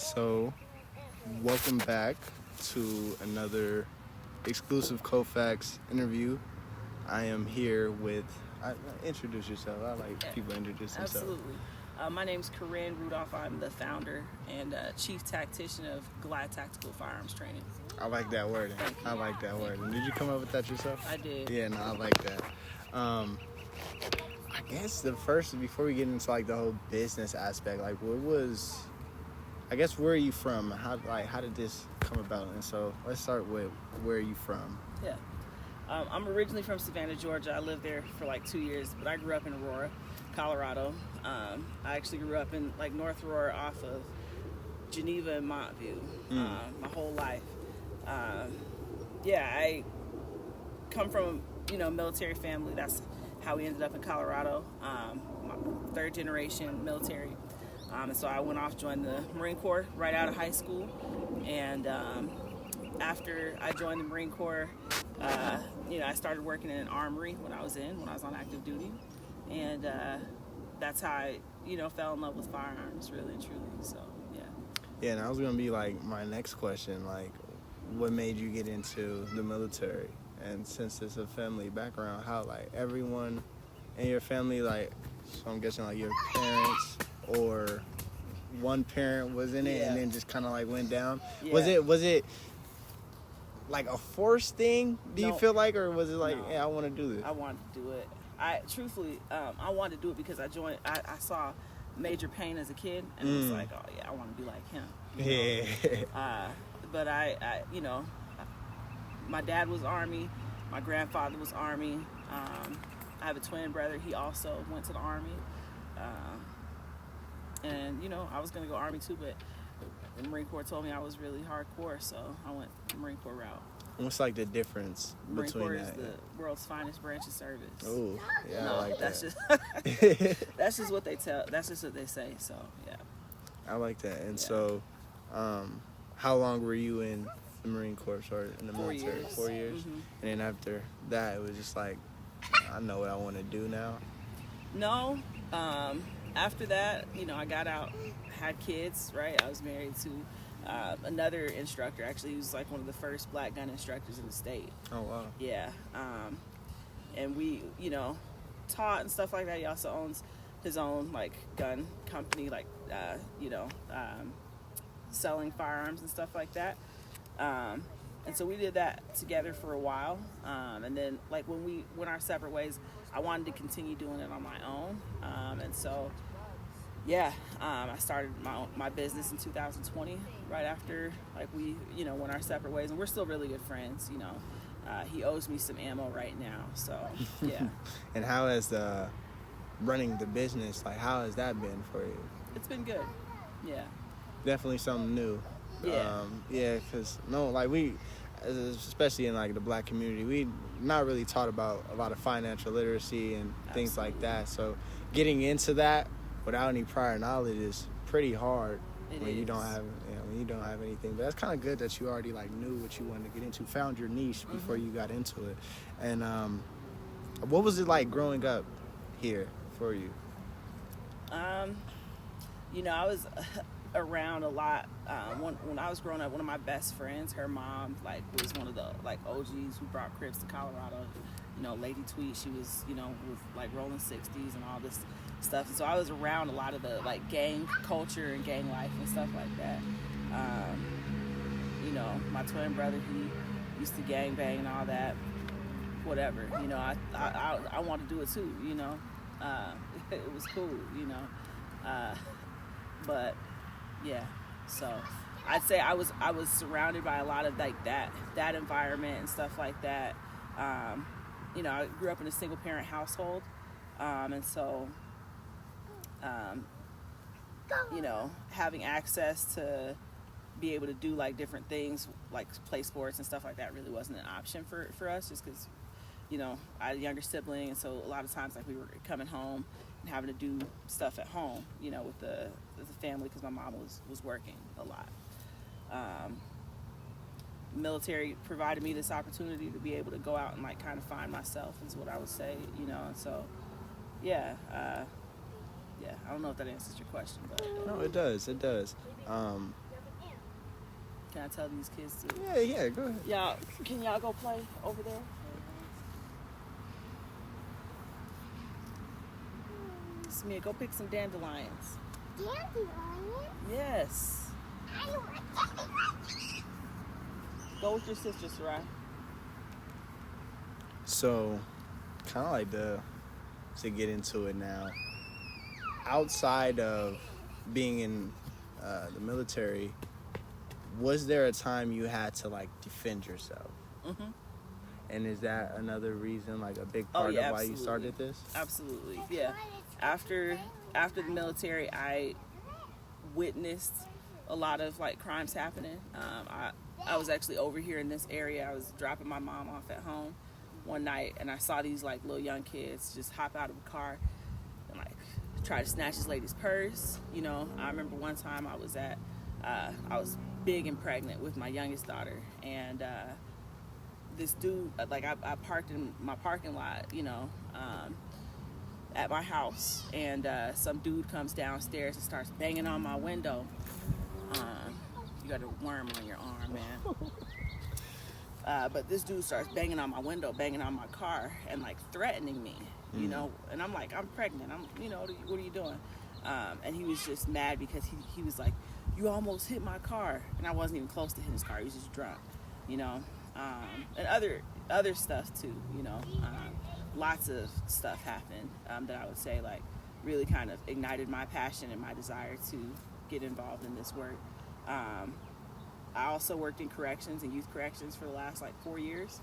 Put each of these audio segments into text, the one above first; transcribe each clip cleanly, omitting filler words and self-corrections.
So, welcome back to another exclusive CO.FAX interview. I am here with. Introduce yourself. I like people to introduce themselves. Absolutely. My name's Carynn Rudolph. I'm the founder and chief tactician of Goliath Tactical Firearms Training. I like that wording. I like that wording. Did you come up with that yourself? I did. Yeah, no, I like that. I guess before we get into like the whole business aspect, like where are you from? How did this come about? And so let's start with where are you from? Yeah. I'm originally from Savannah, Georgia. I lived there for like 2 years, but I grew up in Aurora, Colorado. I actually grew up in like North Aurora off of Geneva and Montview my whole life. I come from a military family. That's how we ended up in Colorado. My third generation military. And so I went off, joined the Marine Corps right out of high school. And after I joined the Marine Corps, I started working in an armory when I was on active duty. And that's how I, fell in love with firearms, really and truly. So, yeah. Yeah, and that was going to be like my next question, like what made you get into the military? And since it's a family background, how like everyone in your family, like, so I'm guessing like your parents or one parent was in it and then just kind of like went down. Yeah. Was it like a forced thing? Do you feel like, or was it like, yeah, I want to do this? I wanted to do it. I wanted to do it because I saw Major Payne as a kid, and it was like, oh yeah, I want to be like him. Yeah. But I my dad was Army, my grandfather was Army. I have a twin brother. He also went to the Army. And I was gonna go Army too, but the Marine Corps told me I was really hardcore, so I went the Marine Corps route. What's like the difference Marine between Corps that? is the world's finest branch of service. Oh, yeah, I like that's that. That's just what they tell. That's just what they say. So yeah. I like that. And so, how long were you in the Marine Corps or in the military? 4 years. Mm-hmm. And then after that, it was just like, I know what I want to do now. No. After that, I got out, had kids, right? I was married to another instructor. Actually, he was like one of the first black gun instructors in the state. Oh, wow. Yeah. And we, taught and stuff like that. He also owns his own, like, gun company, like, selling firearms and stuff like that. And so we did that together for a while. And then, like, when we went our separate ways, I wanted to continue doing it on my own. And so, I started my business in 2020, right after, like, we, went our separate ways. And we're still really good friends, He owes me some ammo right now, so, yeah. And how has running the business, like, how has that been for you? It's been good, yeah. Definitely something new. Yeah. Because we, especially in like the black community, we not really taught about a lot of financial literacy and things like that. So getting into that without any prior knowledge is pretty hard you don't have anything. But that's kind of good that you already like knew what you wanted to get into, found your niche before you got into it. And what was it like growing up here for you? I was around a lot. When I was growing up, one of my best friends, her mom, like, was one of the, like, OGs who brought Crips to Colorado. Lady Tweet, she was, with, like, Rolling 60s and all this stuff. And so I was around a lot of the, like, gang culture and gang life and stuff like that. My twin brother, he used to gang bang and all that. Whatever, I wanted to do it too, It was cool, but yeah, so I'd say I was surrounded by a lot of like that environment and stuff like that. I grew up in a single parent household, and so having access to be able to do like different things like play sports and stuff like that really wasn't an option for us, just because I had a younger sibling, and so a lot of times like we were coming home and having to do stuff at home, with the family, because my mom was working a lot. Military provided me this opportunity to be able to go out and like kind of find myself, is what I would say, and so I don't know if that answers your question, but No, it does. Can I tell these kids to? Yeah, go ahead. Y'all, can y'all go play over there? Smia, go pick some dandelions. Dandelion? Yes. I want dandelion. Go with your sister, Sarai. So, kind of like to get into it now, outside of being in the military, was there a time you had to like defend yourself? Mm-hmm. And is that another reason, like a big part of why you started this? Absolutely, yeah. After the military, I witnessed a lot of like crimes happening. I was actually over here in this area. I was dropping my mom off at home one night, and I saw these like little young kids just hop out of a car and like try to snatch this lady's purse. You know, I remember one time I was big and pregnant with my youngest daughter, and this dude, like I parked in my parking lot, you know, at my house, and some dude comes downstairs and starts banging on my window. You got a worm on your arm, man. But this dude starts banging on my window, banging on my car, and like threatening me, you know. And I'm like, I'm pregnant. What are you doing? And he was just mad because he was like, you almost hit my car, and I wasn't even close to hitting his car. He was just drunk, you know. And other stuff too, you know. Lots of stuff happened that I would say like really kind of ignited my passion and my desire to get involved in this work. I also worked in corrections and youth corrections for the last like 4 years.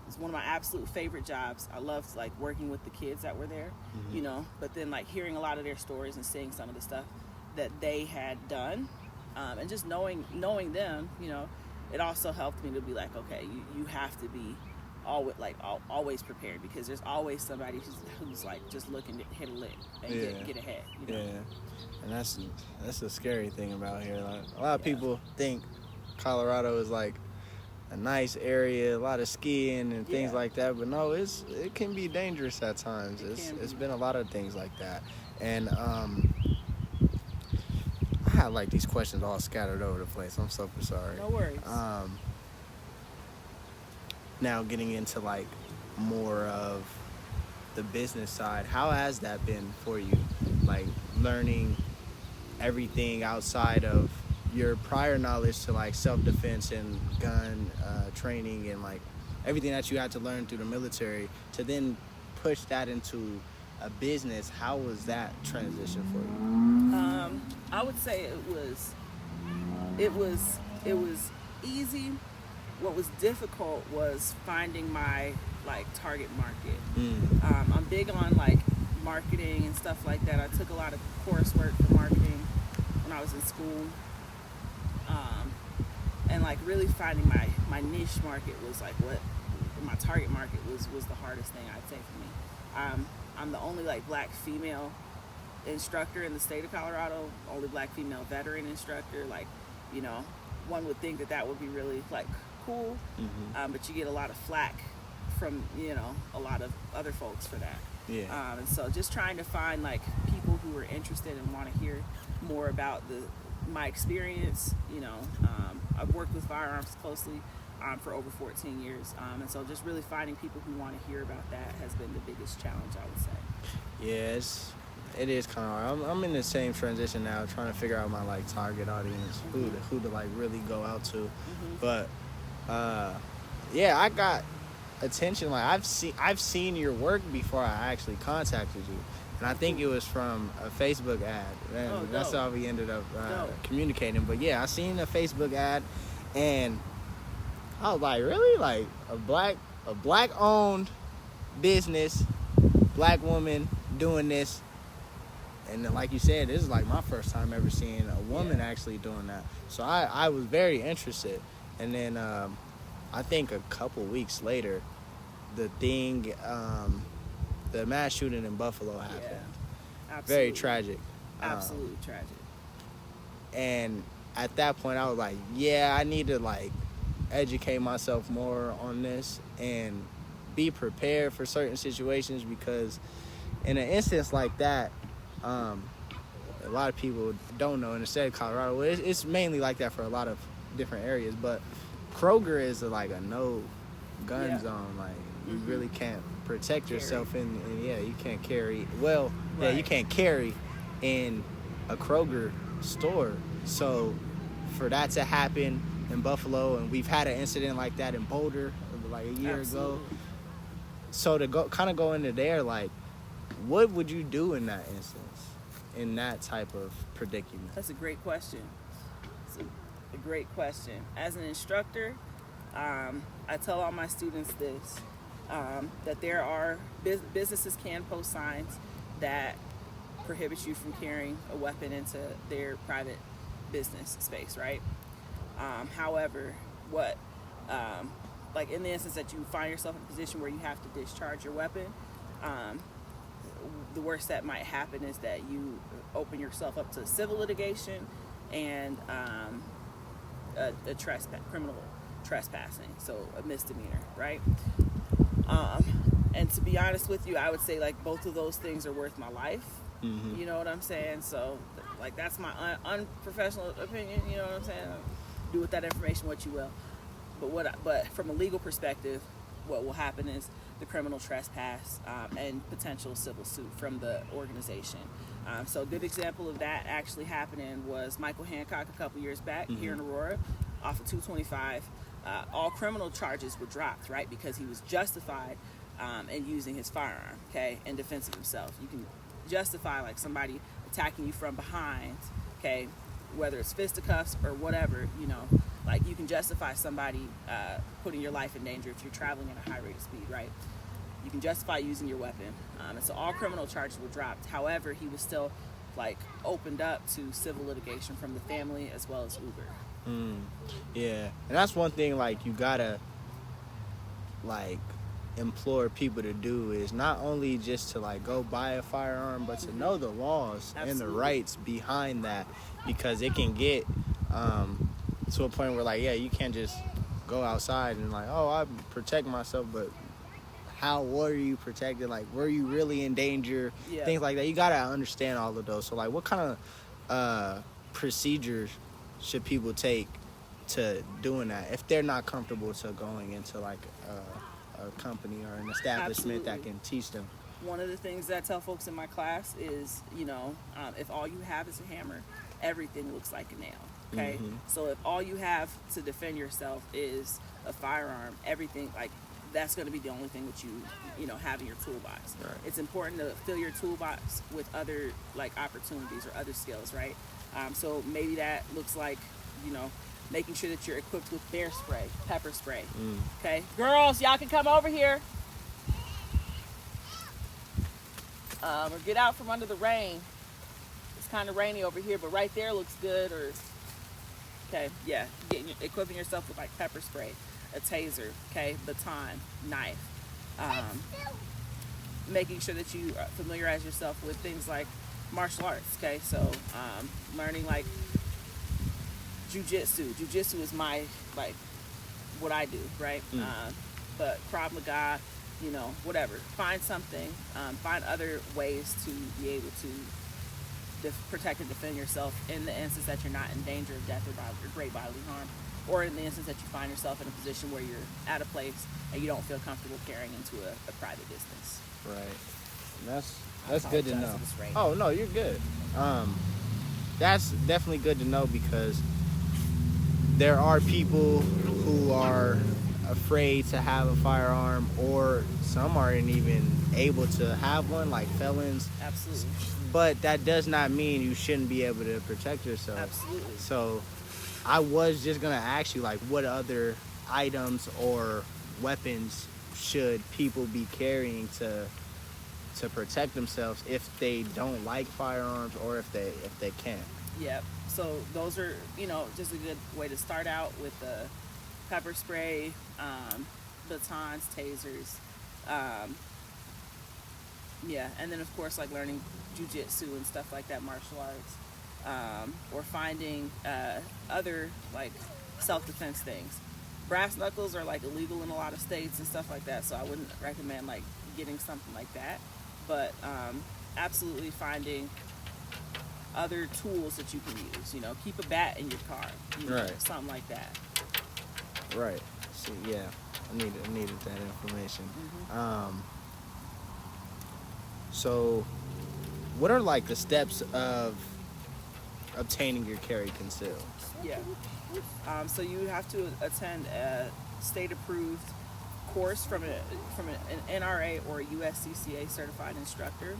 It's one of my absolute favorite jobs. I loved like working with the kids that were there, you know, but then like hearing a lot of their stories and seeing some of the stuff that they had done, and just knowing them, you know, it also helped me to be like, okay, you have to be always prepared, because there's always somebody who's like just looking to hit a lick and get ahead, you know? Yeah. And that's the scary thing about here. Like, a lot of people think Colorado is like a nice area, a lot of skiing and things like that, but no, it can be dangerous at times. It's been a lot of things like that. And I had like these questions all scattered over the place. I'm super sorry. No worries. Now getting into like more of the business side, how has that been for you? Like learning everything outside of your prior knowledge to like self-defense and gun training and like everything that you had to learn through the military, to then push that into a business. How was that transition for you? I would say it was easy. What was difficult was finding my like target market. I'm big on like marketing and stuff like that. I took a lot of coursework for marketing when I was in school, and like really finding my niche market was like what my target market was the hardest thing, I'd say, for me. I'm the only like black female instructor in the state of Colorado, only black female veteran instructor. Like, you know, one would think that would be really like cool, but you get a lot of flack from, you know, a lot of other folks for that. And so just trying to find like people who are interested and want to hear more about my experience. You know, I've worked with Firearms closely for over 14 years, and so just really finding people who want to hear about that has been the biggest challenge, I would say. Yeah, it is kind of hard. I'm in the same transition now, trying to figure out my like target audience, who to like really go out to. But I got attention. Like I've seen your work before I actually contacted you, and I think it was from a Facebook ad. And that's how we ended up communicating. But yeah, I seen a Facebook ad, and I was like, really? Like a black owned business, black woman doing this. And then, like you said, this is like my first time ever seeing a woman actually doing that. So I was very interested. And then I think a couple weeks later, the mass shooting in Buffalo happened. Yeah, absolutely. Very tragic. Absolutely tragic. And at that point, I was like, yeah, I need to like educate myself more on this and be prepared for certain situations, because in an instance like that, a lot of people don't know in the state of Colorado, it's mainly like that for a lot of different areas, but Kroger is like a no gun Yeah. zone. Like you Mhm. really can't protect Carry. yourself and yeah, you can't carry. Well, yeah, you Right. can't carry in a Kroger store. So for that to happen in Buffalo, and we've had an incident like that in Boulder like a year ago. Absolutely. So to go into there, like, what would you do in that instance, in that type of predicament? That's a great question. It's a great question. As an instructor, I tell all my students this, that there are businesses can post signs that prohibit you from carrying a weapon into their private business space, right? However, what, like in the instance that you find yourself in a position where you have to discharge your weapon, the worst that might happen is that you open yourself up to civil litigation and a criminal trespassing, so a misdemeanor, right? And to be honest with you, I would say like both of those things are worth my life. Mm-hmm. You know what I'm saying? So like that's my unprofessional opinion. You know what I'm saying? Do with that information what you will. But from a legal perspective, what will happen is the criminal trespass and potential civil suit from the organization. So a good example of that actually happening was Michael Hancock a couple years back here in Aurora off of 225. All criminal charges were dropped, right? Because he was justified in using his firearm, okay, in defense of himself. You can justify like somebody attacking you from behind, okay, whether it's fisticuffs or whatever, you know, like you can justify somebody putting your life in danger if you're traveling at a high rate of speed, right? You can justify using your weapon. And so all criminal charges were dropped. However, he was still like opened up to civil litigation from the family as well as Uber. Yeah, and that's one thing like you gotta like implore people to do is not only just to like go buy a firearm, but to know the laws and the rights behind that, because it can get to a point where like, yeah, you can't just go outside and like, oh, I protect myself, but how were you protected? Like, were you really in danger? Yeah. Things like that. You gotta understand all of those. So like, what kind of procedures should people take to doing that if they're not comfortable to going into like a company or an establishment that can teach them? One of the things that I tell folks in my class is, you know, if all you have is a hammer, everything looks like a nail. Okay, so if all you have to defend yourself is a firearm, everything like that's going to be the only thing that you know have in your toolbox. Right. It's important to fill your toolbox with other like opportunities or other skills, right? So maybe that looks like, you know, making sure that you're equipped with bear spray, pepper spray. Okay, girls, y'all can come over here. Or get out from under the rain. It's kind of rainy over here, but right there looks good. Or okay, yeah, equipping yourself with like pepper spray, a taser, okay, baton, knife. Making sure that you familiarize yourself with things like martial arts. Okay, so learning like jujitsu. Jujitsu is my like what I do, right? But Krav Maga, you know, whatever. Find something. Find other ways to be able to protect and defend yourself in the instance that you're not in danger of death or great bodily harm, or in the instance that you find yourself in a position where you're at a place and you don't feel comfortable carrying into a private distance. Right. And that's good to know. For this rain. Oh no, you're good. That's definitely good to know, because there are people who are afraid to have a firearm, or some aren't even able to have one, like felons. Absolutely. But that does not mean you shouldn't be able to protect yourself. Absolutely. So I was just gonna ask you, like, what other items or weapons should people be carrying to protect themselves if they don't like firearms, or if they can't? Yep. So those are, you know, just a good way to start out with the pepper spray, batons, tasers, yeah, and then of course like learning jujitsu and stuff like that, martial arts, or finding other like self-defense things. Brass knuckles are like illegal in a lot of states and stuff like that, so I wouldn't recommend like getting something like that. But absolutely finding other tools that you can use. You know, keep a bat in your car, you know, Right. something like that. Right. See, yeah, I needed that information. So, what are like the steps of obtaining your carry conceal? Yeah. So you have to attend a state-approved course from an NRA or a USCCA certified instructor.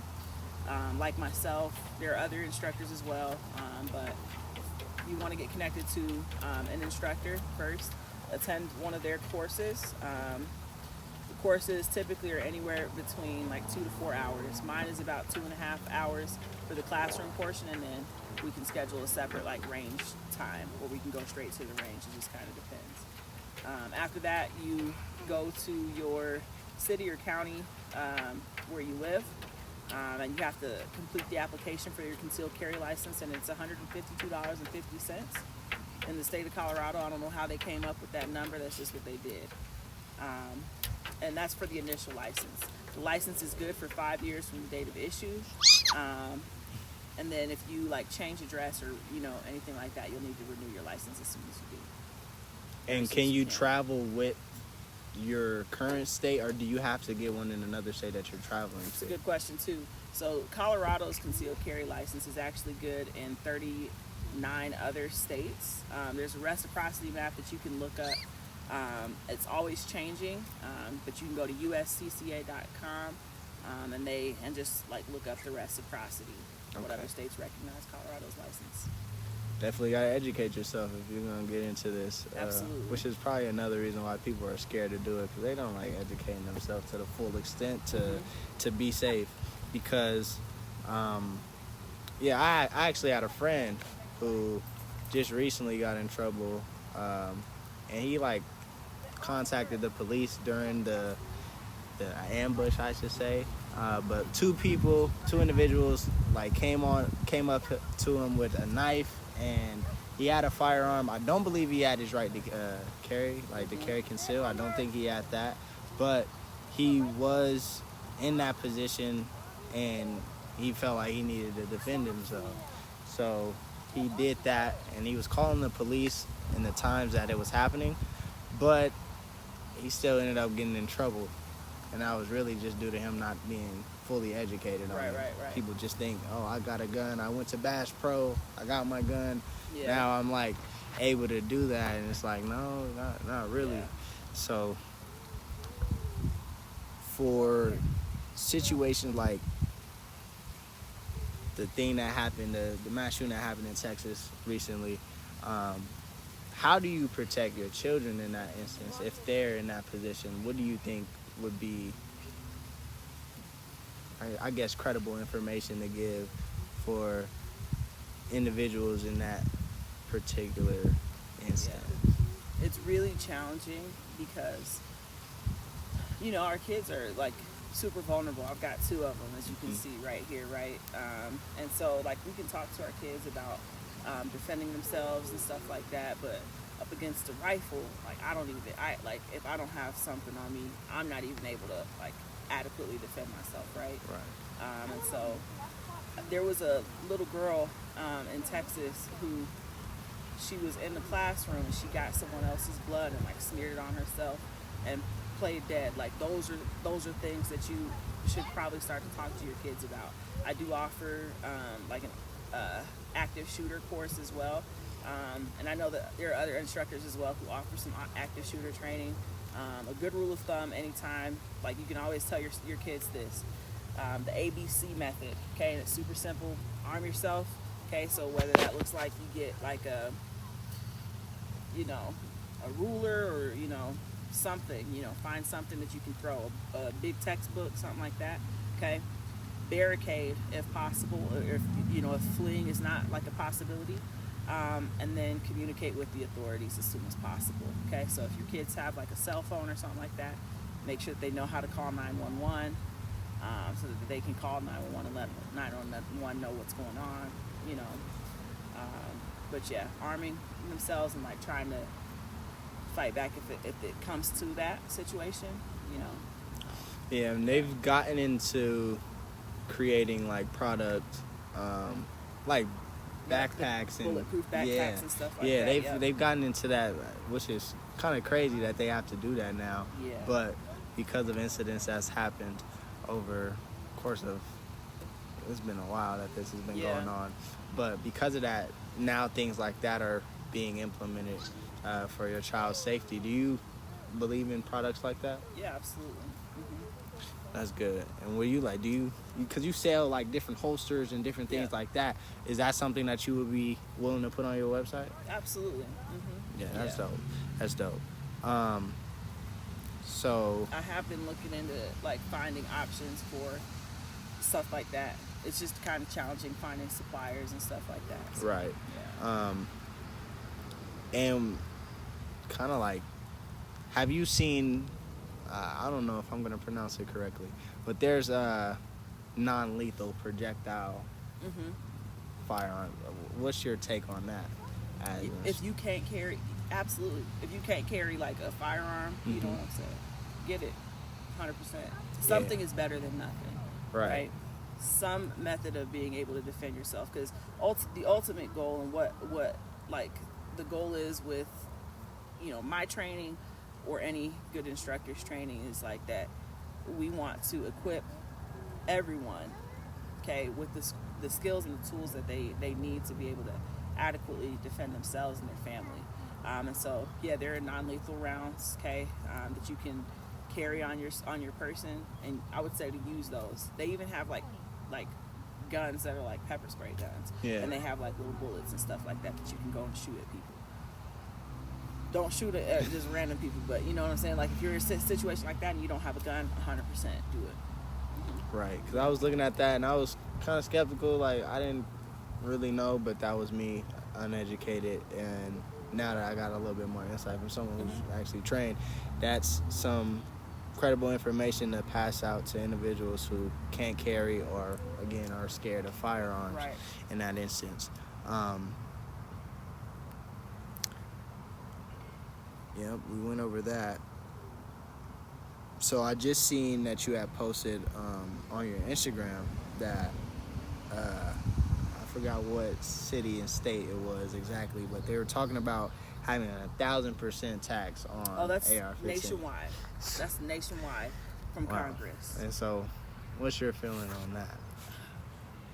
Like myself, there are other instructors as well, but you want to get connected to an instructor first. Attend one of their courses. The courses typically are anywhere between like 2 to 4 hours. Mine is about 2.5 hours for the classroom portion, and then we can schedule a separate like range time where we can go straight to the range. It just kind of depends. After that, you go to your city or county where you live, and you have to complete the application for your concealed carry license, and it's $152.50 in the state of Colorado. I don't know how they came up with that number. That's just what they did. And that's for the initial license. The license is good for 5 years from the date of issue. And then if you like change address or, you know, anything like that, you'll need to renew your license as soon as you do. And can you travel with your current state, or do you have to get one in another state that you're traveling It's to? a good question too. So Colorado's concealed carry license is actually good in 39 other states. There's a reciprocity map that you can look up. It's always changing, but you can go to uscca.com and just like look up the reciprocity. Whatever Okay. states recognize Colorado's license. Definitely got to educate yourself if you're going to get into this. Absolutely. Which is probably another reason why people are scared to do it, because they don't like educating themselves to the full extent to be safe. Because, I actually had a friend who just recently got in trouble, and he like contacted the police during the ambush, I should say. But two individuals like came up to him with a knife, and he had a firearm. I don't believe he had his right to carry conceal. I don't think he had that, but he was in that position, and he felt like he needed to defend himself. So he did that, and he was calling the police in the times that it was happening, but he still ended up getting in trouble. And that was really just due to him not being fully educated on it. Right. People just think, oh, I got a gun. I went to Bass Pro. I got my gun. Yeah. Now I'm like able to do that. And it's like, no, not really. Yeah. So for situations like the thing that happened, the mass shooting that happened in Texas recently, how do you protect your children in that instance if they're in that position? What do you think would be, I guess, credible information to give for individuals in that particular instance? Yeah. It's really challenging because, you know, our kids are like super vulnerable. I've got 2 of them, as you can see right here, right? And so like we can talk to our kids about defending themselves and stuff like that, but up against a rifle, like if I don't have something on me, I'm not even able to like adequately defend myself, right? And so there was a little girl in Texas who, she was in the classroom and she got someone else's blood and like smeared it on herself and played dead. Like those are things that you should probably start to talk to your kids about. I do offer like an active shooter course as well. And I know that there are other instructors as well who offer some active shooter training. A good rule of thumb anytime, like you can always tell your kids this, the ABC method, okay, and it's super simple. Arm yourself, okay, so whether that looks like you get like a ruler or, something, find something that you can throw, a big textbook, something like that, okay? Barricade if possible, or if fleeing is not like a possibility. And then communicate with the authorities as soon as possible. Okay, so if your kids have like a cell phone or something like that, make sure that they know how to call 911, so that they can call 911 and let 911 know what's going on. But yeah, arming themselves and like trying to fight back if it comes to that situation. Yeah, and they've gotten into creating like product like backpacks and bulletproof backpacks and stuff like yeah, that. they've gotten into that, which is kind of crazy that they have to do that now. Yeah. But because of incidents that's happened over the course of, it's been a while that this has been going on. But because of that, now things like that are being implemented for your child's safety. Do you believe in products like that? Yeah, absolutely. That's good. And what do you like? Do you, because you sell like different holsters and different things like that, is that something that you would be willing to put on your website? Absolutely. Yeah, that's dope. That's dope. So I have been looking into like finding options for stuff like that. It's just kind of challenging finding suppliers and stuff like that. So, right. Yeah. And kind of like, have you seen, I don't know if I'm going to pronounce it correctly, but there's a non-lethal projectile firearm. What's your take on that? If you can't carry, absolutely. If you can't carry like a firearm, you know what I'm saying? Get it, 100%. Something is better than nothing. Right? Some method of being able to defend yourself, because the ultimate goal and what like the goal is with, you know, my training or any good instructor's training is like that. We want to equip everyone, okay, with the skills and the tools that they need to be able to adequately defend themselves and their family. And so, yeah, there are non-lethal rounds, okay, that you can carry on your person, and I would say to use those. They even have like guns that are like pepper spray guns, and they have like little bullets and stuff like that you can go and shoot at people. Don't shoot at just random people, but you know what I'm saying? Like if you're in a situation like that and you don't have a gun, 100% do it. Right, because I was looking at that and I was kind of skeptical. Like I didn't really know, but that was me, uneducated. And now that I got a little bit more insight from someone who's actually trained, that's some credible information to pass out to individuals who can't carry or, again, are scared of firearms in that instance. Yep, we went over that. So I just seen that you had posted on your Instagram that I forgot what city and state it was exactly, but they were talking about having 1,000% tax on that's AR-15. nationwide. That's nationwide from Congress. And so, what's your feeling on that?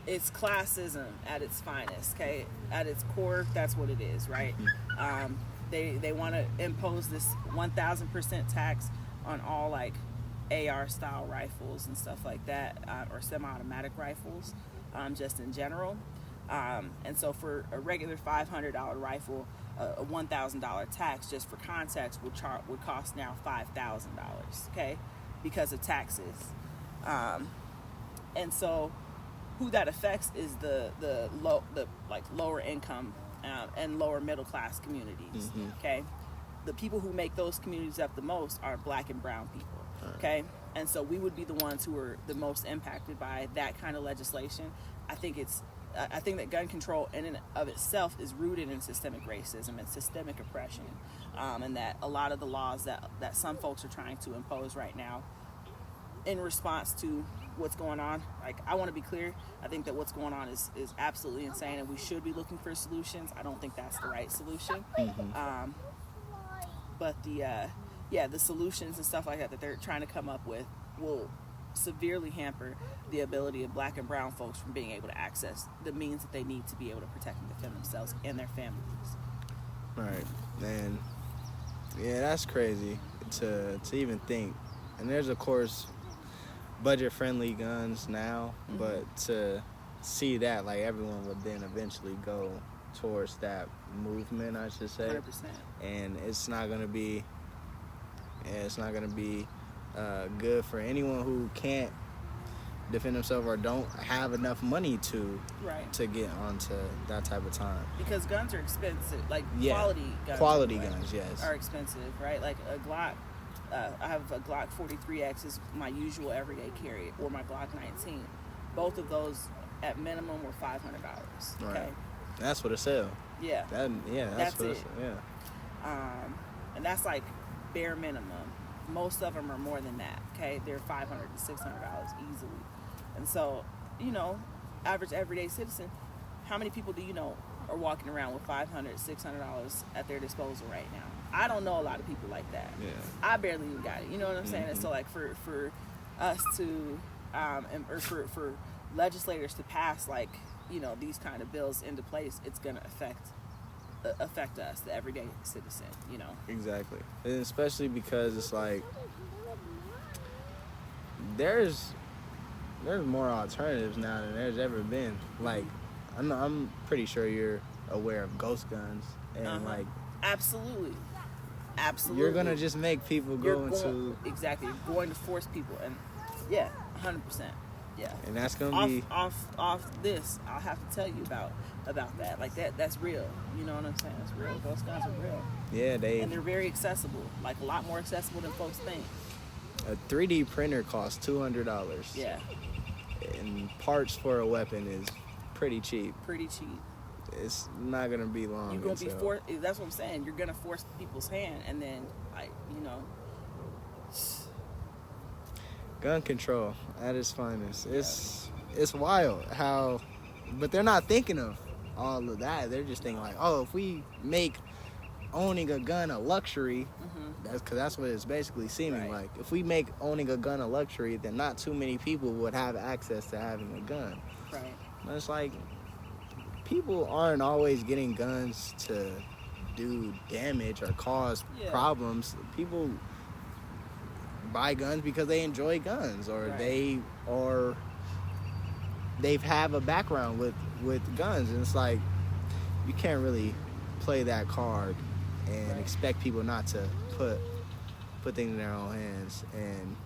It's classism at its finest. Okay, at its core, that's what it is, right? They want to impose this 1,000% tax on all like AR style rifles and stuff like that, or semi-automatic rifles, just in general. And so for a regular $500 rifle, a $1,000 tax, just for context, would cost now $5,000. Okay, because of taxes. And so who that affects is the lower income and lower middle class communities. Okay, the people who make those communities up the most are Black and brown people. Okay, and so we would be the ones who are the most impacted by that kind of legislation. I think that gun control in and of itself is rooted in systemic racism and systemic oppression, and that a lot of the laws that some folks are trying to impose right now in response to what's going on, like, I want to be clear, I think that what's going on is absolutely insane, and we should be looking for solutions. I don't think that's the right solution. But the solutions and stuff like that they're trying to come up with will severely hamper the ability of Black and brown folks from being able to access the means that they need to be able to protect and defend themselves and their families. Right. And yeah, that's crazy to even think. And there's, of course, budget-friendly guns now, but to see that, like, everyone would then eventually go towards that movement, I should say. 100%. And it's not going to be good for anyone who can't defend themselves or don't have enough money to get onto that type of time. Because guns are expensive, like quality guns, yes, are expensive, right? Like a Glock, I have a Glock 43X is my usual everyday carry, or my Glock 19. Both of those at minimum were $500. Okay, right. That's what it sells. Yeah, that's what it. And that's like bare minimum. Most of them are more than that. Okay, they're $500 to $600 easily. And so, you know, average everyday citizen how many people do you know are walking around with $500, $600 at their disposal right now? I don't know a lot of people like that. Yeah. I barely even got it. You know what I'm saying? And so like for us to or for legislators to pass like, you know, these kind of bills into place, it's gonna affect us, the everyday citizen. You know. Exactly, and especially because it's like there's more alternatives now than there's ever been. Like, I'm pretty sure you're aware of ghost guns, and like absolutely. You're gonna just make people go into exactly. You're going to force people, and yeah, 100%. Yeah. And that's gonna be off this. I'll have to tell you about that. Like that's real. You know what I'm saying? It's real. Ghost guns are real. Yeah, and they're very accessible. Like a lot more accessible than folks think. A 3D printer costs $200. Yeah. And parts for a weapon is pretty cheap. Pretty cheap. It's not gonna be long. You're gonna be forced. That's what I'm saying. You're gonna force people's hand, and then, like, you know. Gun control at its finest. It's wild how, but they're not thinking of all of that. They're just thinking like, oh, if we make owning a gun a luxury, that's what it's basically seeming like. If we make owning a gun a luxury, then not too many people would have access to having a gun. Right. But it's like, people aren't always getting guns to do damage or cause problems. People buy guns because they enjoy guns, or they have a background with guns, and it's like you can't really play that card and expect people not to put things in their own hands and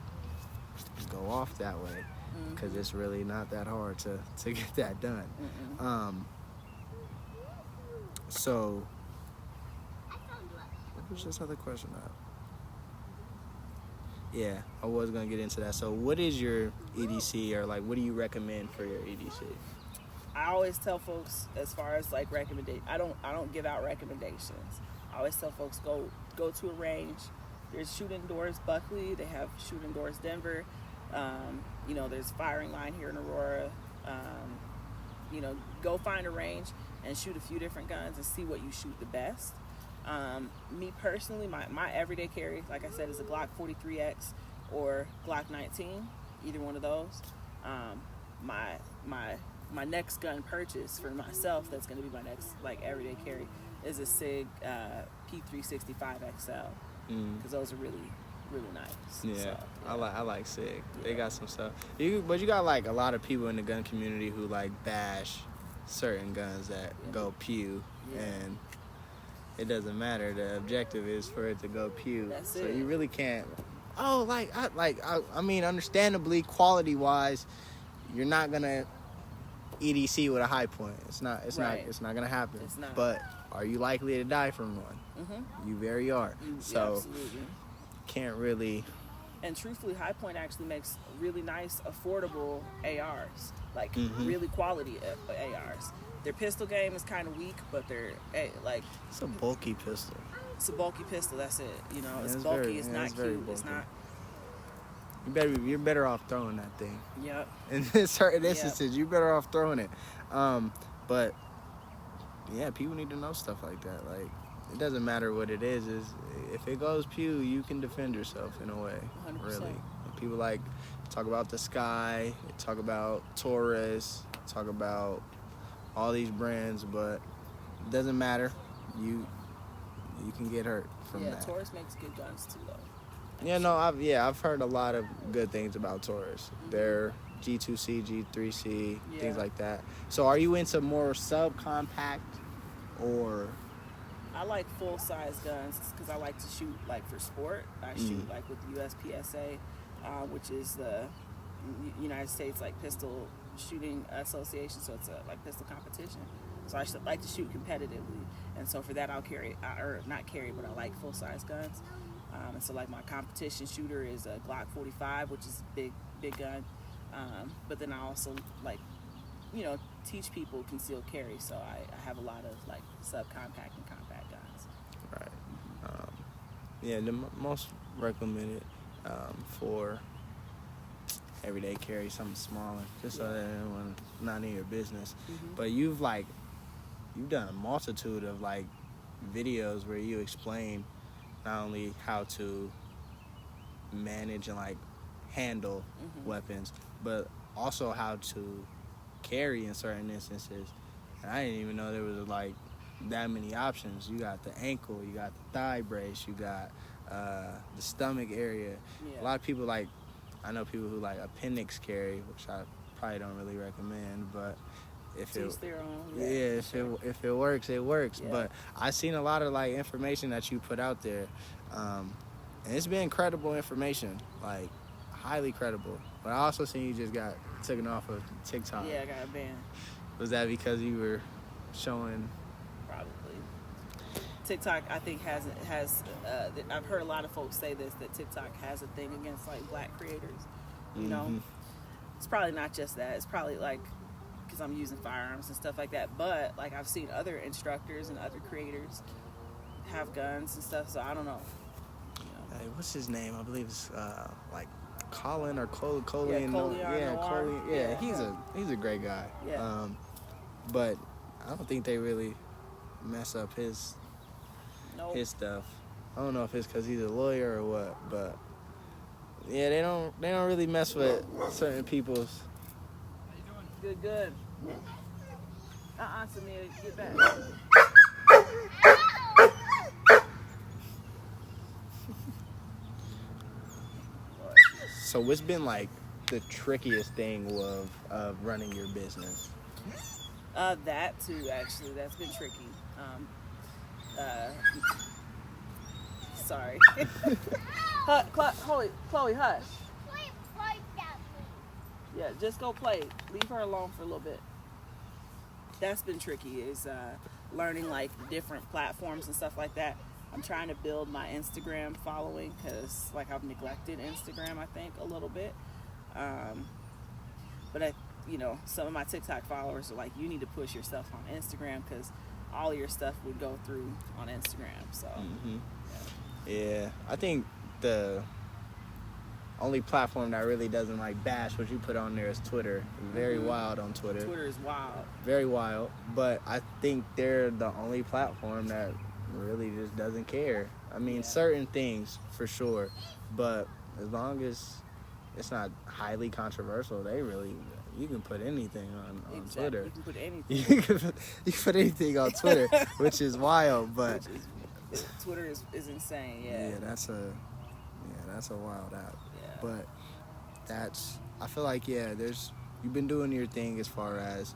go off that way, because it's really not that hard to get that done. So what was this other question at? Yeah, I was gonna get into that. So what is your EDC, or like what do you recommend for your EDC? I always tell folks, as far as like I don't give out recommendations. I always tell folks go to a range. There's Shooting Doors Buckley, they have Shooting Doors Denver. You know, there's Firing Line here in Aurora. You know, go find a range and shoot a few different guns and see what you shoot the best. Me personally, my everyday carry, like I said, is a Glock 43X or Glock 19, either one of those. My next gun purchase for myself, that's going to be my next like everyday carry, is a SIG P365 XL, because those are really nice. Yeah, so, I like SIG. Yeah. They got some stuff. But you got like a lot of people in the gun community who like bash certain guns that go pew, and it doesn't matter. The objective is for it to go pew. That's so it. You really can't. Oh, I mean, understandably, quality wise, you're not gonna EDC with a high point. It's not gonna happen. It's not. But are you likely to die from one? You very are. So absolutely. Can't really. And truthfully, High Point actually makes really nice, affordable ARs, like really quality ARs. Their pistol game is kind of weak, but they're like. It's a bulky pistol. It's a bulky pistol. That's it. You know, Yeah, it's bulky. It's not it's very cute. It's bulky. not. You're better off throwing that thing. Yep. In certain instances, you're better off throwing it. But yeah, people need to know stuff like that. Like, it doesn't matter what it is. If it goes pew, you can defend yourself in a way. 100%. Really. And people like talk about the Sky, talk about Taurus, talk about all these brands, but it doesn't matter. You can get hurt from that. Yeah, Taurus makes good guns too, though. Yeah, no, I've heard a lot of good things about Taurus. Their G2C, G3C, things like that. So are you into more subcompact, or? I like full-size guns because I like to shoot like for sport. I shoot like with the USPSA, which is the United States like Pistol Shooting Association. So it's a like pistol competition. So I like to shoot competitively, and so for that I'll not carry, but I like full-size guns. And so like my competition shooter is a Glock 45, which is a big gun. But then I also like, you know, teach people concealed carry. So I have a lot of like subcompact and compact guns. Right. Yeah, the most recommended for everyday carry, something smaller, just so that everyone's not in your business. Mm-hmm. But you've done a multitude of like videos where you explain not only how to manage and like handle weapons, but also how to carry in certain instances. And I didn't even know there was like that many options. You got the ankle, you got the thigh brace, you got the stomach area. Yeah. A lot of people like, I know people who like appendix carry, which I probably don't really recommend, but if Teach their own. if it works, it works. Yeah. But I've seen a lot of like information that you put out there, and it's been credible information, like highly credible. But I also seen you just got taken off of TikTok. Yeah, I got a ban. Was that because you were showing? Probably. TikTok, I think, has. I've heard a lot of folks say this, that TikTok has a thing against like black creators. You know, it's probably not just that. It's probably like because I'm using firearms and stuff like that. But like I've seen other instructors and other creators have guns and stuff. So I don't know. You know. Hey, what's his name? I believe it's like Colin or Colin. Yeah, Colin. Yeah, he's a great guy. Yeah. But I don't think they really mess up his stuff. I don't know if it's because he's a lawyer or what, but yeah, they don't really mess with certain people's. Good. Samir, get back. So what's been like the trickiest thing of running your business? That too, actually, that's been tricky. Sorry. Chloe, hush. Yeah, just go play. Leave her alone for a little bit. That's been tricky, is learning like different platforms and stuff like that. I'm trying to build my Instagram following because like I've neglected Instagram, I think, a little bit. But some of my TikTok followers are like, you need to push yourself on Instagram because all your stuff would go through on Instagram. So yeah, I think the only platform that really doesn't like bash what you put on there is Twitter. Very wild on Twitter. Twitter is wild. Very wild. But I think they're the only platform that really just doesn't care. I mean, certain things for sure, but as long as it's not highly controversial, you can put anything on Exactly. Twitter. You can put anything. You can put anything on Twitter, which is wild, but Twitter is insane. Yeah. Yeah, that's a wild app. Yeah. But I feel like you've been doing your thing as far as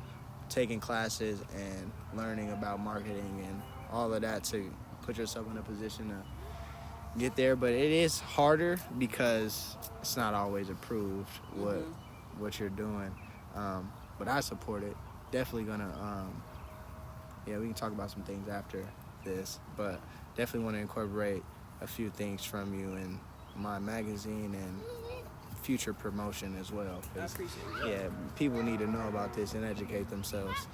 taking classes and learning about marketing and all of that to put yourself in a position to get there. But it is harder because it's not always approved what you're doing. But I support it. Definitely gonna we can talk about some things after this, but definitely want to incorporate a few things from you in my magazine and future promotion as well. I appreciate it. Yeah, people need to know about this and educate themselves.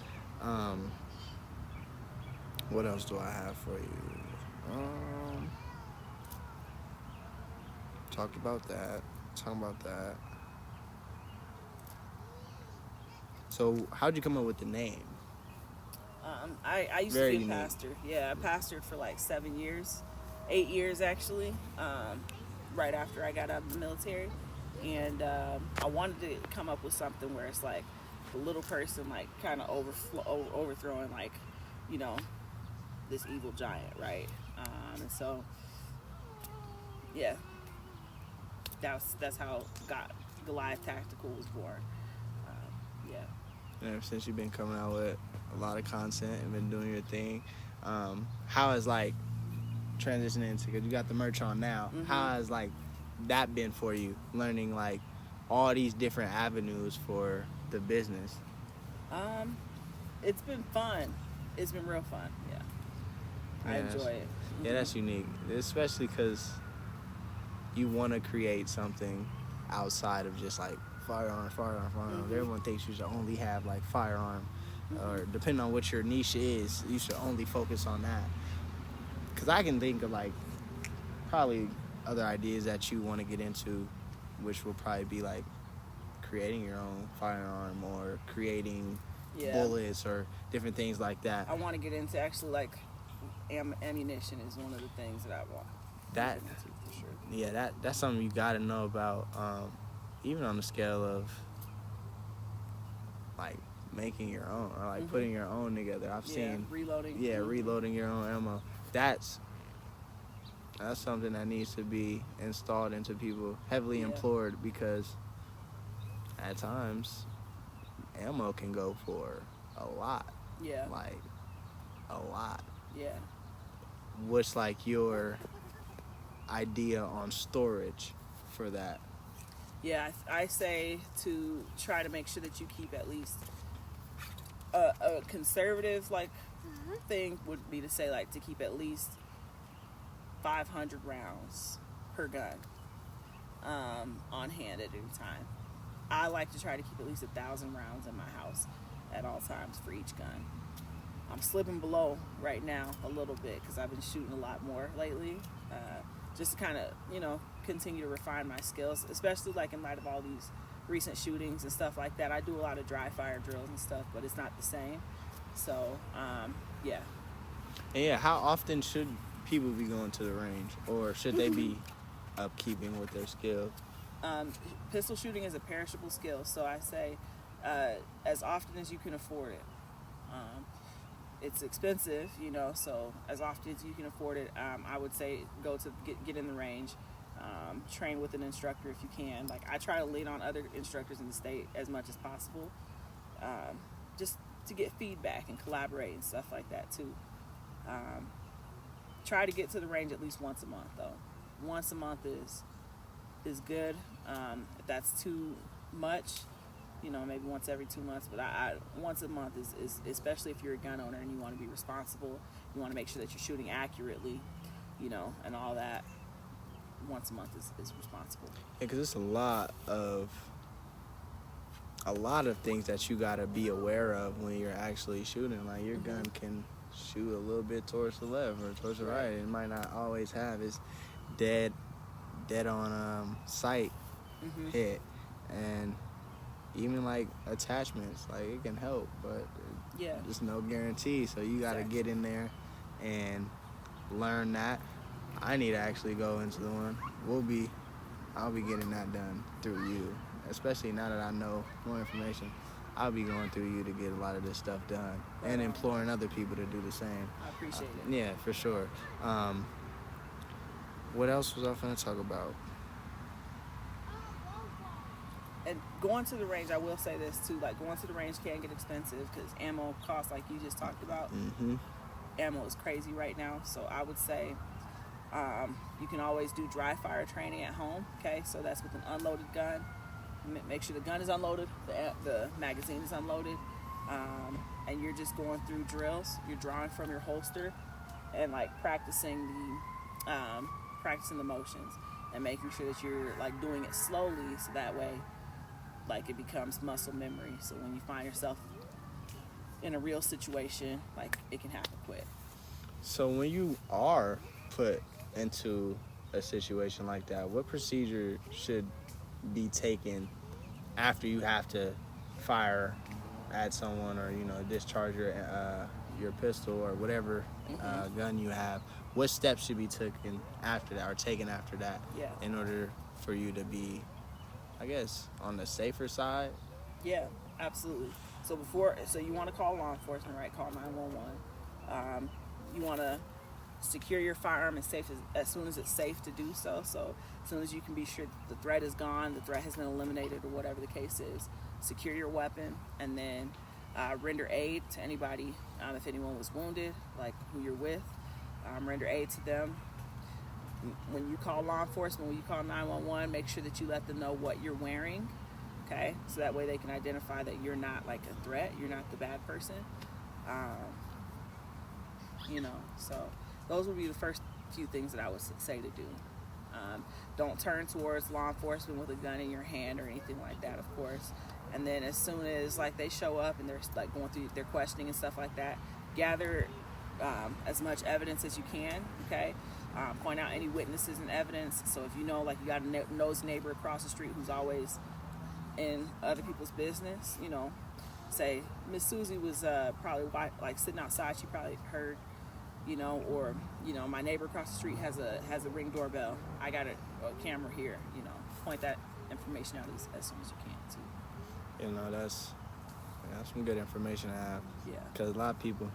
What else do I have for you? Talk about that. So how'd you come up with the name? I used Very to be a unique. pastor. Yeah, I pastored for like 8 years actually, right after I got out of the military. And I wanted to come up with something where it's like the little person like kind of overthrowing like, this evil giant, right? And so, yeah, that's how Goliath Tactical was born. And ever since you've been coming out with a lot of content and been doing your thing, how has like transitioning into, because you got the merch on now, how has like that been for you, learning like all these different avenues for the business? It's been fun. It's been real fun. I enjoy it. Yeah, that's unique, especially because you want to create something outside of just like firearm. Everyone thinks you should only have like firearm, or depending on what your niche is, you should only focus on that. Because I can think of like probably other ideas that you want to get into, which will probably be like creating your own firearm or creating Yeah. bullets or different things like that. I want to get into actually like ammunition is one of the things that I want. That, to get into for sure. yeah, that's something you got to know about, even on the scale of like making your own or like putting your own together. I've seen reloading. reloading your own ammo. That's something that needs to be installed into people, heavily implored, because at times ammo can go for a lot. Yeah. Like a lot. Yeah. What's like your idea on storage for that? Yeah, I say to try to make sure that you keep at least a conservative like thing would be to say like to keep at least 500 rounds per gun on hand at any time. I like to try to keep at least 1,000 rounds in my house at all times for each gun. I'm slipping below right now a little bit because I've been shooting a lot more lately, just to kind of, continue to refine my skills, especially like in light of all these recent shootings and stuff like that. I do a lot of dry fire drills and stuff, but it's not the same. So, yeah. And yeah, how often should people be going to the range, or should they be upkeeping with their skill? Pistol shooting is a perishable skill, so I say as often as you can afford it. It's expensive, so as often as you can afford it, I would say go to get in the range, train with an instructor if you can. Like I try to lean on other instructors in the state as much as possible, just to get feedback and collaborate and stuff like that too. Try to get to the range at least once a month though. Once a month is good. If that's too much, maybe once every 2 months, but I once a month is especially if you're a gun owner and you want to be responsible, you want to make sure that you're shooting accurately, and all that. Once a month is responsible. Yeah, because it's a lot of things that you got to be aware of when you're actually shooting. Like your gun can shoot a little bit towards the left or towards the right. It might not always have its dead on sight hit, and even like attachments, like it can help, but there's no guarantee. So you got to get in there and learn that. I need to actually go into the one. I'll be getting that done through you, especially now that I know more information. I'll be going through you to get a lot of this stuff done and imploring other people to do the same. I appreciate it. Yeah, for sure. What else was I going to talk about? And going to the range, I will say this too, like going to the range can get expensive because ammo costs, like you just talked about. Ammo is crazy right now, so I would say you can always do dry fire training at home, okay? So that's with an unloaded gun. Make sure the gun is unloaded, the magazine is unloaded, and you're just going through drills. You're drawing from your holster and like practicing the motions and making sure that you're like doing it slowly, so that way like it becomes muscle memory. So when you find yourself in a real situation, like it can happen quick. So when you are put into a situation like that, what procedure should be taken after you have to fire at someone or discharge your pistol or whatever gun you have? What steps should be taken after that, or taken after that, in order for you to be, I guess, on the safer side? Yeah, absolutely. So you want to call law enforcement, right? Call 911. You want to secure your firearm as soon as it's safe to do so. So as soon as you can be sure the threat is gone, the threat has been eliminated, or whatever the case is, secure your weapon, and then render aid to anybody. If anyone was wounded, like who you're with, render aid to them. When you call law enforcement, when you call 911, make sure that you let them know what you're wearing, okay? So that way they can identify that you're not like a threat, you're not the bad person. So those would be the first few things that I would say to do. Don't turn towards law enforcement with a gun in your hand or anything like that, of course. And then as soon as like they show up and they're like going through their questioning and stuff like that, gather as much evidence as you can, okay? Point out any witnesses and evidence. So if like you got a nosy neighbor across the street who's always in other people's business. You know, say Miss Susie was probably like sitting outside. She probably heard, you know, or you know, my neighbor across the street has a Ring doorbell. I got a camera here. You know, point that information out as soon as you can too. You know, that's some good information to have. Yeah. Because a lot of people,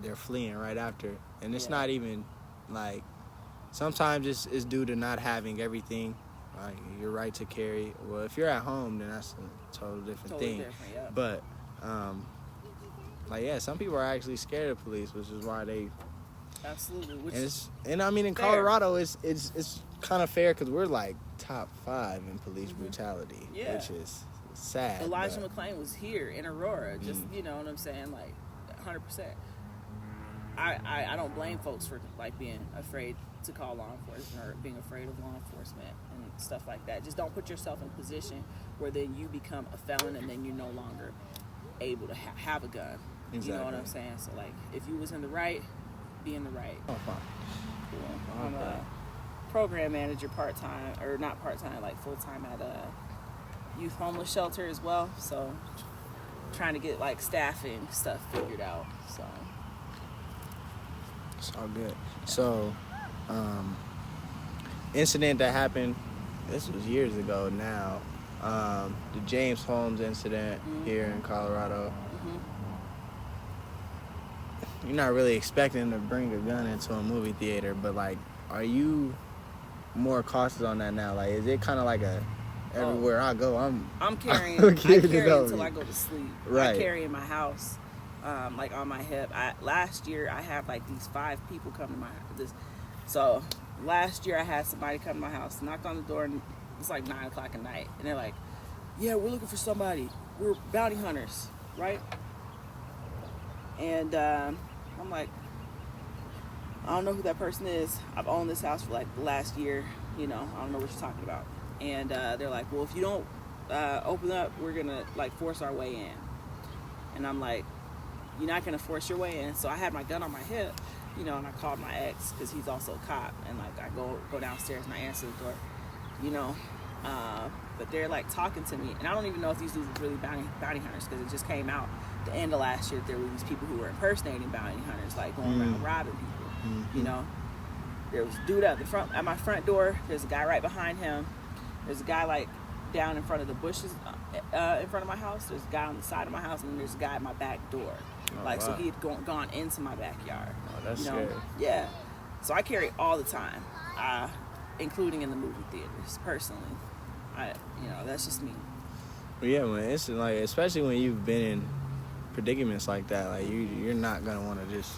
they're fleeing right after, and it's not even like. Sometimes it's due to not having everything. Like your right to carry. Well, if you're at home, then that's a total different thing. Different, yeah. But, like, yeah, some people are actually scared of police, which is why they. Absolutely. And I mean, in Colorado, it's kind of fair because we're like top 5 in police brutality, which is sad. Elijah McClain was here in Aurora. Just you know what I'm saying, like 100%. I don't blame folks for like being afraid to call law enforcement or being afraid of law enforcement and stuff like that. Just don't put yourself in a position where then you become a felon and then you're no longer able to have a gun. Exactly. You know what I'm saying? So like, if you was in the right, be in the right. Oh, fine. Cool. I'm a program manager part-time, or not part-time, like full-time at a youth homeless shelter as well. So trying to get like staffing stuff figured out. So it's all good. So, incident that happened, this was years ago now, the James Holmes incident here in Colorado. You're not really expecting to bring a gun into a movie theater, but like, are you more cautious on that now? Like, is it kind of like a everywhere I go, I'm carrying. I carry until I go to sleep. Right. I carry in my house. Like on my hip. Last year I had like these 5 people come to my house. So last year I had somebody come to my house, knock on the door, and it's like 9 o'clock at night, and they're like, "Yeah, we're looking for somebody. We're bounty hunters, right?" And I'm like, I don't know who that person is. I've owned this house for like the last year. You know, I don't know what you're talking about. And they're like, "Well, if you don't open up, we're gonna like force our way in." And I'm like, "You're not gonna force your way in." So I had my gun on my hip, you know, and I called my ex because he's also a cop, and like I go downstairs and I answer the door, you know, but they're like talking to me, and I don't even know if these dudes were really bounty hunters, because it just came out the end of last year that there were these people who were impersonating bounty hunters, like going around robbing people, you know. There was a dude at my front door. There's a guy right behind him. There's a guy like down in front of the bushes in front of my house. There's a guy on the side of my house, and there's a guy at my back door. So he had gone into my backyard. Oh, that's scary. Yeah. So I carry all the time, including in the movie theaters. Personally, that's just me. But yeah, man, it's like, especially when you've been in predicaments like that, like you're not gonna want to just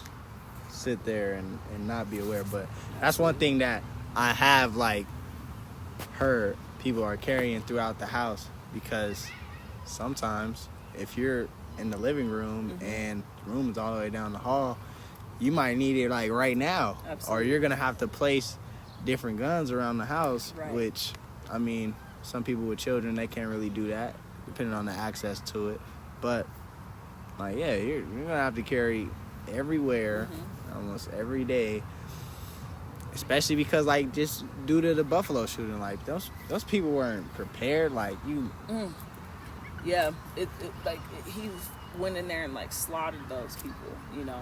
sit there and not be aware. But that's one thing that I have like heard people are carrying throughout the house, because sometimes if you're in the living room and the room is all the way down the hall, you might need it like right now. Absolutely. Or you're gonna have to place different guns around the house, which, I mean, some people with children, they can't really do that depending on the access to it. But like, yeah, you're gonna have to carry everywhere almost every day, especially because like just due to the Buffalo shooting, like those people weren't prepared. Like you yeah, he went in there and like slaughtered those people, you know.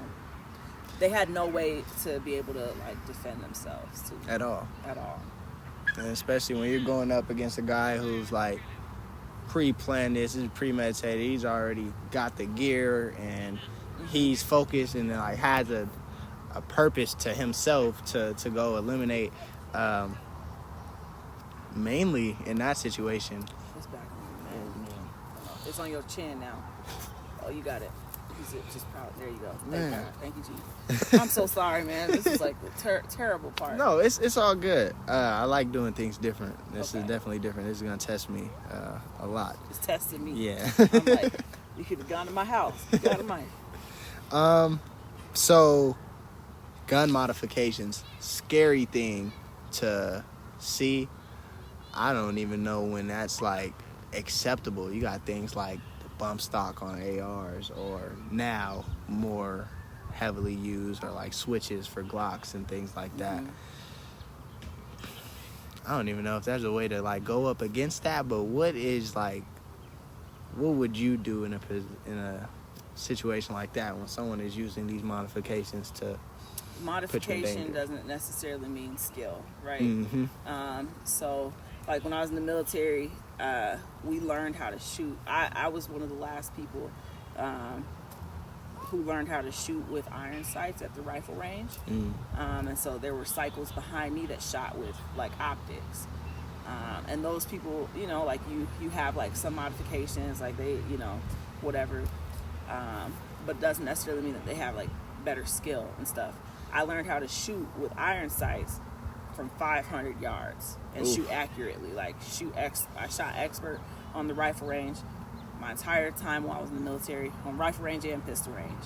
They had no way to be able to like defend themselves at all. And especially when you're going up against a guy who's like pre-planned this, is premeditated, he's already got the gear and he's focused and then like has a purpose to himself to go eliminate, mainly in that situation. It's back on you, man. It's on your chin now. Oh, you got it. Just proud. There you go. Thank you, G. I'm so sorry, man. This is like the terrible part. No, it's all good. I like doing things different. This is definitely different. This is gonna test me a lot. It's testing me. Yeah. I'm like, you could have gone to my house. You got a mic. So gun modifications, scary thing to see. I don't even know when that's like acceptable. You got things like bump stock on ARs, or now more heavily used are like switches for Glocks and things like that. I don't even know if there's a way to like go up against that, but what is like what would you do in a situation like that when someone is using these modifications to Modification doesn't necessarily mean skill, right? Mm-hmm. So, like when I was in the military, we learned how to shoot. I was one of the last people who learned how to shoot with iron sights at the rifle range. And so there were cycles behind me that shot with like optics. And those people, you know, like you have like some modifications, like they, you know, whatever, but doesn't necessarily mean that they have like better skill and stuff. I learned how to shoot with iron sights from 500 yards and shoot accurately. Like I shot expert on the rifle range my entire time while I was in the military, on rifle range and pistol range.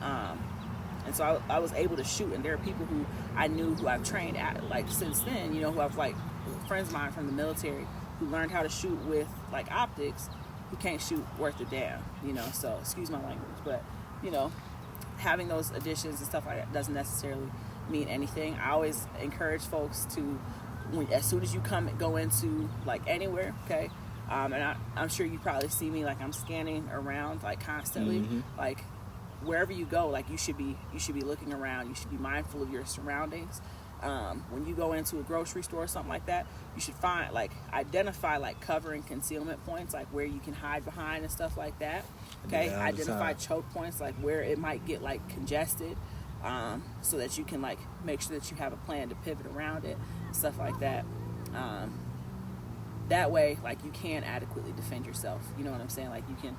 And so I was able to shoot, and there are people who I knew who I've trained at, like since then, you know, who I've like friends of mine from the military who learned how to shoot with like optics, who can't shoot worth a damn, you know. So excuse my language, but you know, having those additions and stuff like that doesn't necessarily mean anything. I always encourage folks to, as soon as you go into like anywhere, okay, and I'm sure you probably see me, like I'm scanning around like constantly, like wherever you go, like you should be looking around. You should be mindful of your surroundings. When you go into a grocery store or something like that, you should identify like cover and concealment points, like where you can hide behind and stuff like that. Okay, Yeah, identify choke points, like where it might get like congested, so that you can like make sure that you have a plan to pivot around it, stuff like that. That way, like you can adequately defend yourself. You know what I'm saying? Like you can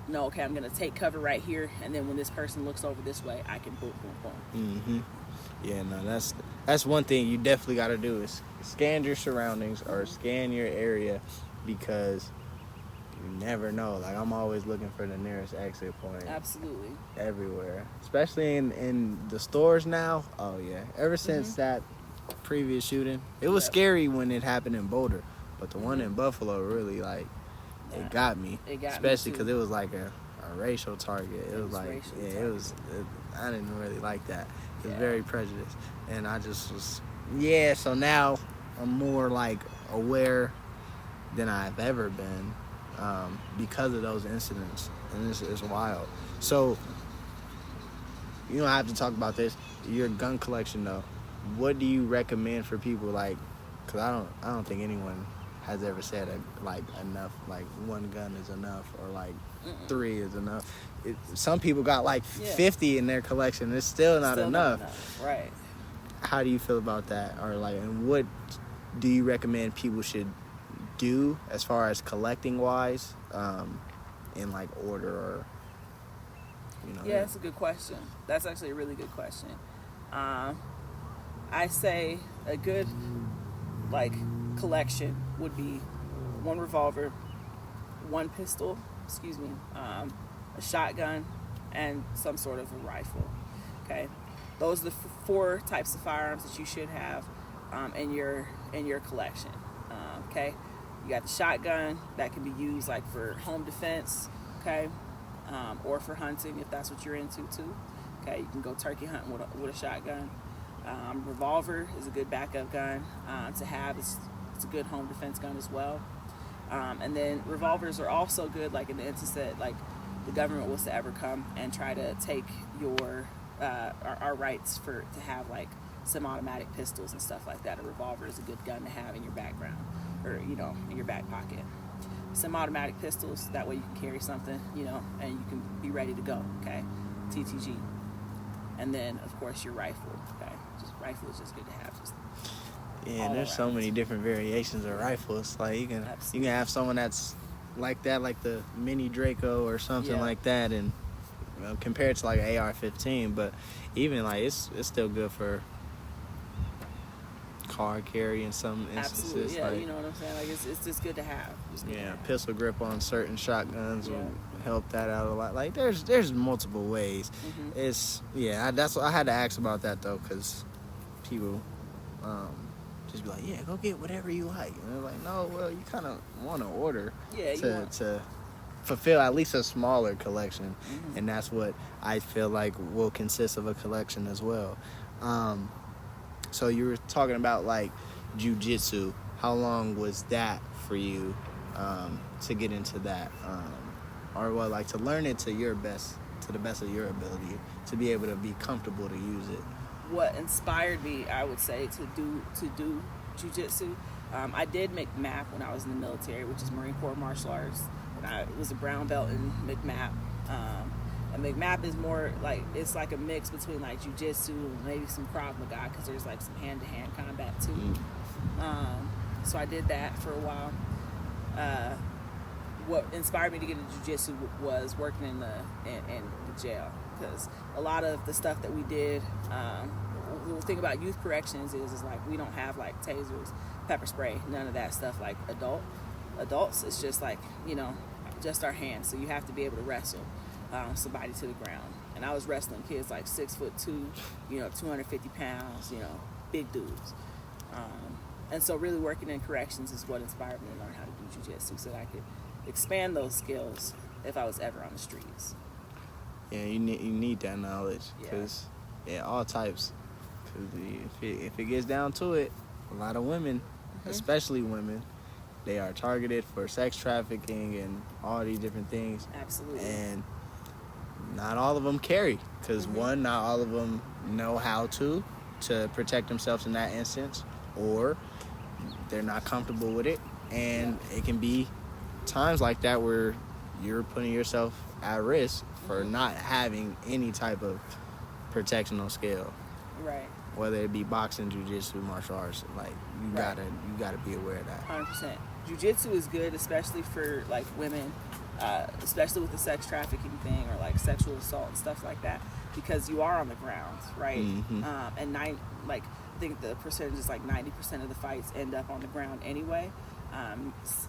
know, okay, I'm gonna take cover right here, and then when this person looks over this way, I can boom, boom, boom. Yeah, no, that's one thing you definitely got to do is scan your surroundings or scan your area, because you never know. Like I'm always looking for the nearest exit point. Absolutely. Everywhere, especially in the stores now. Oh yeah, ever since that previous shooting, it was scary when it happened in Boulder, but the one in Buffalo really like it got me. It got especially me because it was like a racial target. It was like I didn't really like that. It was very prejudiced, and I just was so now I'm more like aware than I've ever been, because of those incidents, and it's wild. So you don't have to talk about this. Your gun collection though, what do you recommend for people, like, because I don't think anyone has ever said like enough, like one gun is enough, or like 3 is enough. Some people got like 50 in their collection. It's still not enough. Right. How do you feel about that? Or like, and what do you recommend people should do as far as collecting wise, in like order, or you know? Yeah, that's a good question. That's actually a really good question. I say a good like collection would be 1 revolver, 1 pistol, a shotgun, and some sort of a rifle. Okay, those are the 4 types of firearms that you should have in your collection. Okay, you got the shotgun that can be used like for home defense, okay, or for hunting if that's what you're into too. Okay, you can go turkey hunting with a shotgun. Revolver is a good backup gun to have. It's a good home defense gun as well. And then revolvers are also good, like in the instance that like the government was to ever come and try to take our rights to have like semi-automatic pistols and stuff like that. A revolver is a good gun to have in your background, or in your back pocket. Semi-automatic pistols, that way you can carry something, and you can be ready to go. Okay, TTG. And then of course your rifle. Okay, rifle is just good to have. And there's so many different variations of rifles. Like you can have someone that's like that, like the mini Draco or something like that, and compared to like an AR-15, but even like it's still good for car carry in some instances. Absolutely, yeah, like, you know what I'm saying? Like it's just good to have. Pistol grip on certain shotguns will help that out a lot. Like there's multiple ways. It's that's what I had to ask about that though, because people just be like, yeah, go get whatever you like. And they're like, no, well, you kind of want to order to fulfill at least a smaller collection. And that's what I feel like will consist of a collection as well. So you were talking about like jiu-jitsu. How long was that for you to get into that? or what, like to learn it to the best of your ability, to be able to be comfortable to use it? What inspired me, I would say, to do jiu-jitsu, I did McMAP when I was in the military, which is Marine Corps Martial Arts, and I was a brown belt in McMAP. And McMAP is more like, it's like a mix between like jiu-jitsu and maybe some Krav Maga, because there's like some hand-to-hand combat too. So I did that for a while. What inspired me to get into jiu-jitsu was working in the jail, because a lot of the stuff that we did, the thing about youth corrections is like we don't have like tasers, pepper spray, none of that stuff like adults. It's just like, you know, just our hands. So you have to be able to wrestle somebody to the ground. And I was wrestling kids like 6'2", you know, 250 pounds, you know, big dudes. And so really working in corrections is what inspired me to learn how to do jiu-jitsu, so that I could expand those skills if I was ever on the streets. Yeah, you need that knowledge, because all types. Because if it gets down to it, a lot of women, especially women, they are targeted for sex trafficking and all these different things. Absolutely. And not all of them carry, because one, not all of them know how to protect themselves in that instance, or they're not comfortable with it. And it can be times like that where you're putting yourself at risk for not having any type of protectional skill. Right. Whether it be boxing, jiu-jitsu, martial arts, like you gotta be aware of that. 100%. Jiu-jitsu is good, especially for like women, especially with the sex trafficking thing or like sexual assault and stuff like that, because you are on the ground, right? And I think the percentage is like 90% of the fights end up on the ground anyway.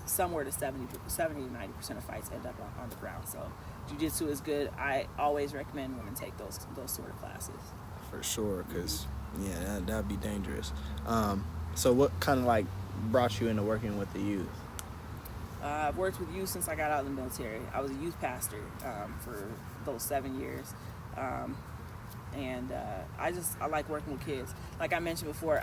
Somewhere to 70 to 90% of fights end up on the ground. So jiu-jitsu is good. I always recommend women take those sort of classes. For sure, because that'd be dangerous. So what kind of like brought you into working with the youth? I've worked with youth since I got out of the military. I was a youth pastor for those 7 years. And I like working with kids. Like I mentioned before,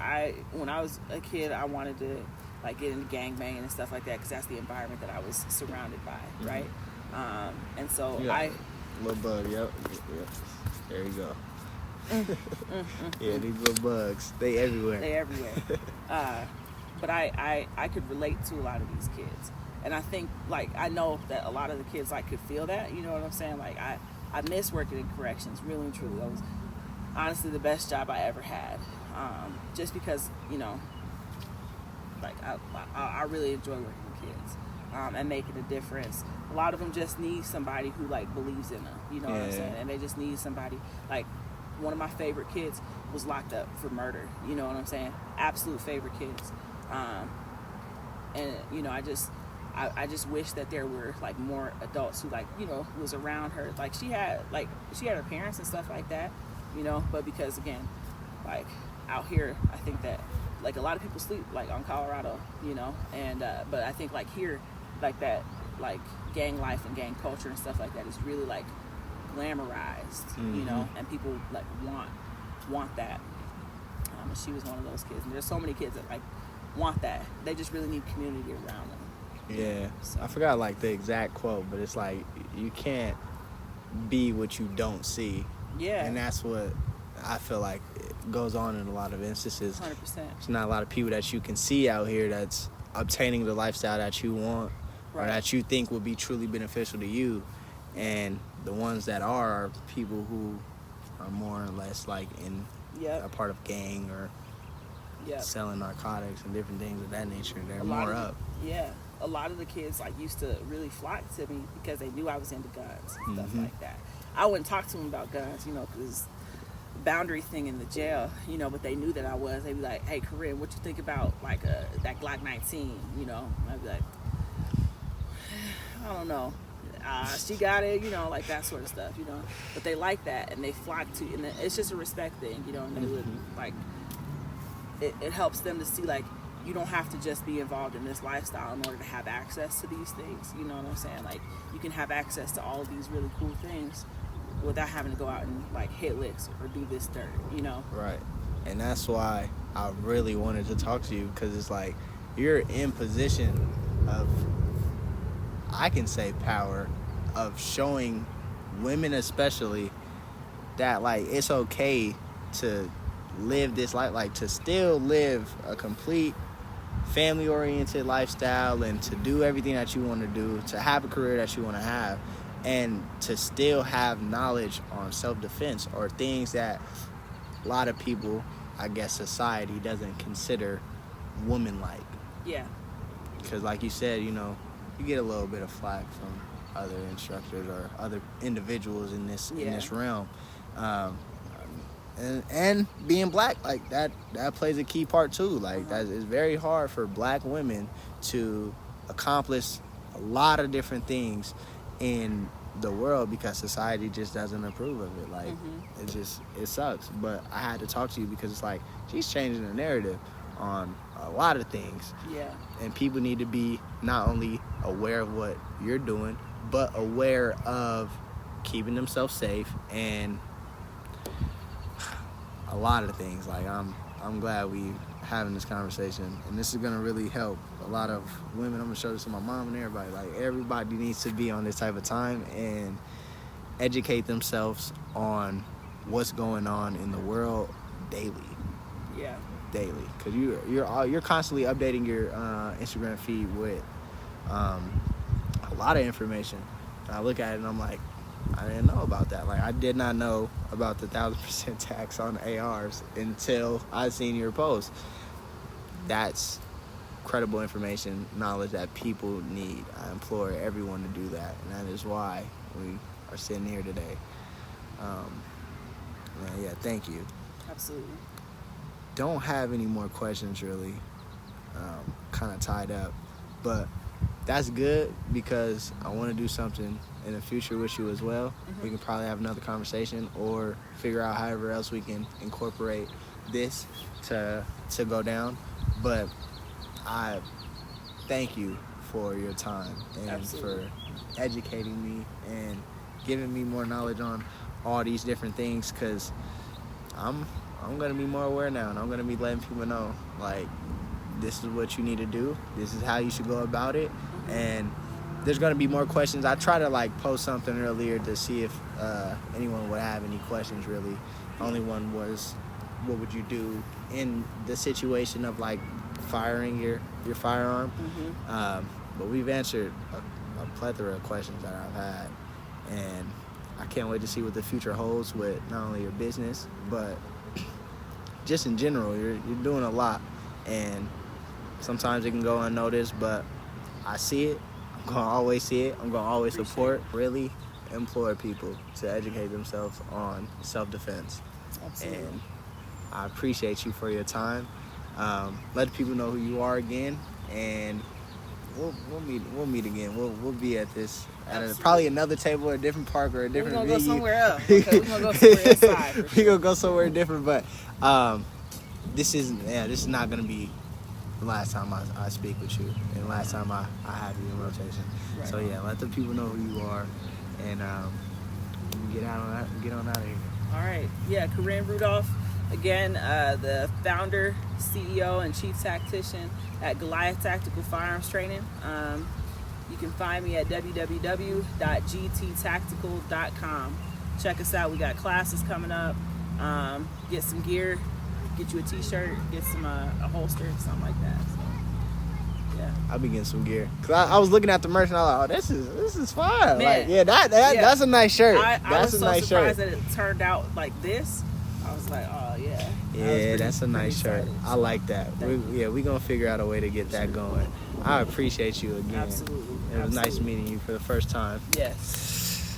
when I was a kid, I wanted to like get into gangbanging and stuff like that, because that's the environment that I was surrounded by, right? And so little bug, yep. There you go. Yeah, these little bugs, they everywhere. But I could relate to a lot of these kids, and I think like I know that a lot of the kids like could feel that, you know what I'm saying? Like I miss working in corrections, really and truly. That was honestly the best job I ever had, just because, you know, like I really enjoy working with kids and making a difference. A lot of them just need somebody who like believes in them, you know what I'm saying? And they just need somebody. Like one of my favorite kids was locked up for murder, you know what I'm saying? Absolute favorite kids. And you know, I just wish that there were like more adults who like, you know, was around her. Like she had her parents and stuff like that, you know, but because again, like out here, I think that like a lot of people sleep like on Colorado, you know, and but I think like here, like that, like gang life and gang culture and stuff like that is really like glamorized, you know, and people like want that. And she was one of those kids, and there's so many kids that like want that. They just really need community around them. Yeah, so. I forgot like the exact quote, but it's like you can't be what you don't see. Yeah, and that's what I feel like it goes on in a lot of instances. 100%. There's not a lot of people that you can see out here that's obtaining the lifestyle that you want, or that you think will be truly beneficial to you, and the ones that are people who are more or less like in a part of gang or selling narcotics and different things of that nature. They're more up. A lot of the kids like used to really flock to me because they knew I was into guns and stuff like that. I wouldn't talk to them about guns, you know, because boundary thing in the jail, you know, but they knew that I was. They'd be like, "Hey, Carynn, what you think about like that Glock 19?" You know, I'd be like, "I don't know. She got it," you know, like that sort of stuff, you know. But they like that, and they flock to, and it's just a respect thing, you know. And they would like, it helps them to see like, you don't have to just be involved in this lifestyle in order to have access to these things. You know what I'm saying? Like, you can have access to all of these really cool things without having to go out and like hit licks or do this dirt, you know? Right. And that's why I really wanted to talk to you, because it's like you're in position of, I can say, power of showing women especially that like it's okay to live this life, like to still live a complete family oriented lifestyle and to do everything that you want to do, to have a career that you want to have, and to still have knowledge on self-defense or things that a lot of people, I guess society doesn't consider woman-like. Yeah. Because like you said, you know, you get a little bit of flack from other instructors or other individuals in this realm. And being black, like that plays a key part too. Like that is very hard for black women to accomplish a lot of different things in the world because society just doesn't approve of it. Like it sucks. But I had to talk to you because it's like she's changing the narrative on a lot of things. Yeah. And people need to be not only aware of what you're doing, but aware of keeping themselves safe and a lot of things. Like I'm glad we having this conversation, and this is gonna really help a lot of women. I'm gonna show this to my mom and everybody. Like everybody needs to be on this type of time and educate themselves on what's going on in the world daily. Yeah. Daily, because you're constantly updating your Instagram feed with a lot of information. And I look at it and I'm like, I didn't know about that. Like I did not know about the 1,000% tax on ARs until I seen your post. That's credible information, knowledge that people need. I implore everyone to do that, and that is why we are sitting here today. Yeah, thank you. Absolutely. Don't have any more questions really. Kind of tied up, but that's good because I want to do something in the future with you as well. We can probably have another conversation or figure out however else we can incorporate this to go down. But I thank you for your time and for educating me and giving me more knowledge on all these different things, because I'm going to be more aware now, and I'm going to be letting people know, like, this is what you need to do. This is how you should go about it. And there's going to be more questions. I try to, like, post something earlier to see if anyone would have any questions, really. Only one was, what would you do in the situation of, like, firing your firearm? But we've answered a plethora of questions that I've had. And I can't wait to see what the future holds with not only your business, but just in general. You're doing a lot, and sometimes it can go unnoticed, but I see it. I'm gonna always see it. I'm gonna always support. Really implore people to educate themselves on self-defense. Absolutely. And I appreciate you for your time. Let people know who you are again, and we'll meet again. We'll be at this at probably another table or a different park or a different venue. We're gonna go somewhere else. Okay, we're gonna go somewhere outside. For sure. We're gonna go somewhere different, but this is not gonna be the last time I speak with you and the last time I have you in rotation. Right. So yeah, let the people know who you are, and get on out of here. All right. Yeah, Carynn Rudolph. Again, the founder, CEO, and chief tactician at Goliath Tactical Firearms Training. You can find me at www.gttactical.com. Check us out. We got classes coming up. Get some gear, get you a t-shirt, get some a holster, something like that. So, yeah. I'll be getting some gear. Cause I was looking at the merch and I was like, oh, this is fine. Man, like, that's a nice shirt. I was so surprised that it turned out like this. I was like, oh yeah. Yeah, that's a nice shirt. I like that. We're gonna figure out a way to get that going. I appreciate you again. Absolutely. It was nice meeting you for the first time. Yes.